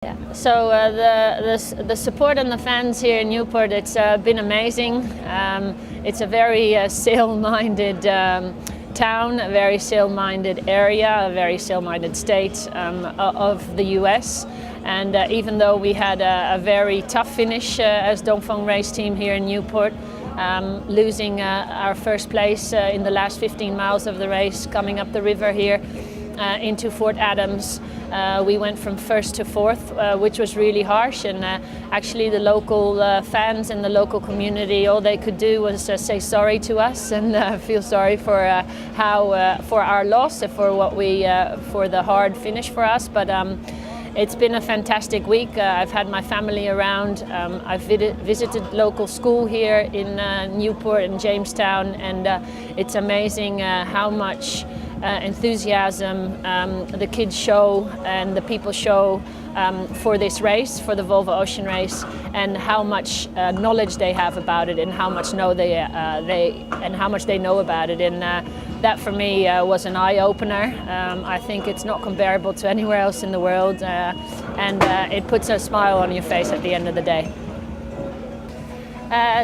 Yeah. So the support and the fans here in Newport, it's been amazing. It's a very sail-minded town, a very sail-minded area, a very sail-minded state of the US. And even though we had a very tough finish as Dongfeng race team here in Newport, losing our first place in the last 15 miles of the race, coming up the river here into Fort Adams. We went from first to fourth, which was really harsh, and actually the local fans and the local community, all they could do was say sorry to us and feel sorry for for our loss, for the hard finish for us. But it's been a fantastic week. I've had my family around. I've visited local school here in Newport and Jamestown, and it's amazing how much enthusiasm the kids show and the people show for this race, for the Volvo Ocean Race, and how much knowledge they have about it, and how much they know about it. And that for me was an eye-opener. I think it's not comparable to anywhere else in the world, and it puts a smile on your face at the end of the day.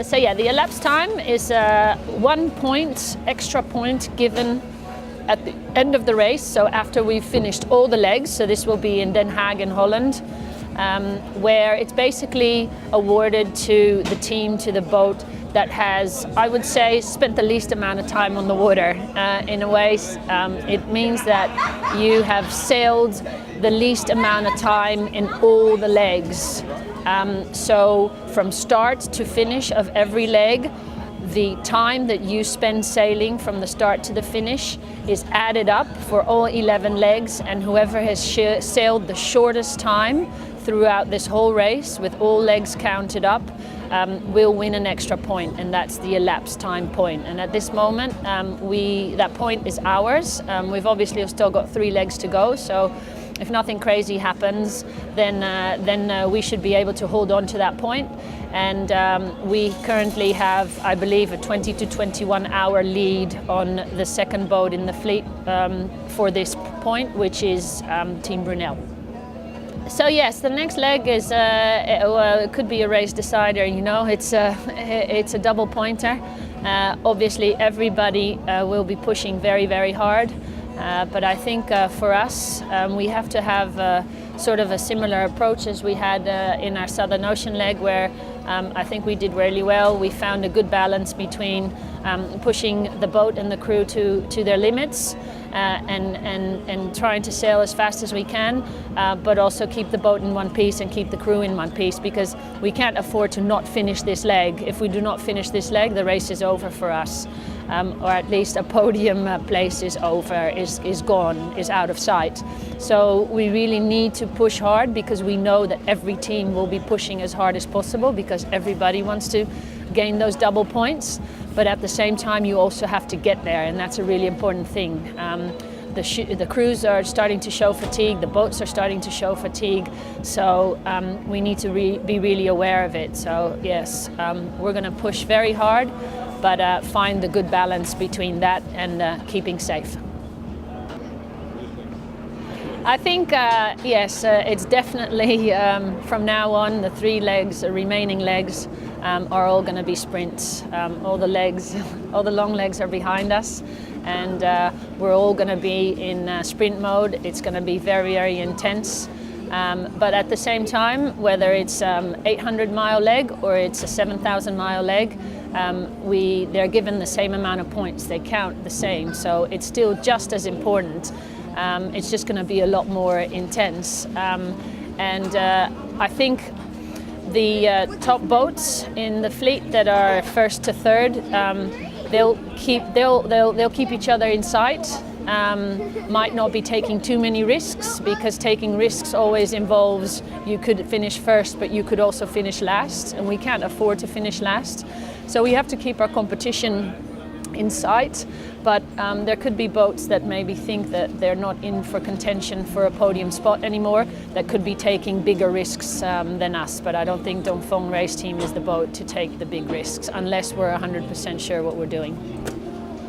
So yeah, the elapsed time is 1 point, extra point given at the end of the race, so after we've finished all the legs. So this will be in Den Haag in Holland, where it's basically awarded to the team, to the boat that has, I would say, spent the least amount of time on the water. In a way, it means that you have sailed the least amount of time in all the legs. So from start to finish of every leg, the time that you spend sailing from the start to the finish is added up for all 11 legs, and whoever has sailed the shortest time throughout this whole race, with all legs counted up, will win an extra point, and that's the elapsed time point. And at this moment, that point is ours. We've obviously still got 3 legs to go, so if nothing crazy happens, then we should be able to hold on to that point. And we currently have, I believe, a 20 to 21 hour lead on the second boat in the fleet for this point, which is Team Brunel. So yes, the next leg is it could be a race decider. You know, it's a double pointer. Obviously, everybody will be pushing very, very hard. But I think for us, we have to have sort of a similar approach as we had in our Southern Ocean leg, where I think we did really well. We found a good balance between pushing the boat and the crew to their limits and trying to sail as fast as we can, but also keep the boat in one piece and keep the crew in one piece, because we can't afford to not finish this leg. If we do not finish this leg, the race is over for us. Or at least a podium place is over, is gone, is out of sight. So we really need to push hard, because we know that every team will be pushing as hard as possible, because everybody wants to gain those double points. But at the same time, you also have to get there, and that's a really important thing. The crews are starting to show fatigue, the boats are starting to show fatigue, so we need to be really aware of it. So yes, we're going to push very hard, but find the good balance between that and keeping safe. I think, yes, it's definitely from now on, the 3 legs, the remaining legs, are all going to be sprints. All the legs, all the long legs are behind us, and we're all going to be in sprint mode. It's going to be very, very intense. But at the same time, whether it's 800-mile leg or it's a 7,000-mile leg, they're given the same amount of points. They count the same, so it's still just as important. It's just going to be a lot more intense. And I think the top boats in the fleet that are first to third, they'll keep each other in sight. Might not be taking too many risks, because taking risks always involves you could finish first, but you could also finish last, and we can't afford to finish last. So we have to keep our competition in sight, but there could be boats that maybe think that they're not in for contention for a podium spot anymore, that could be taking bigger risks than us. But I don't think Dongfeng race team is the boat to take the big risks, unless we're 100% sure what we're doing.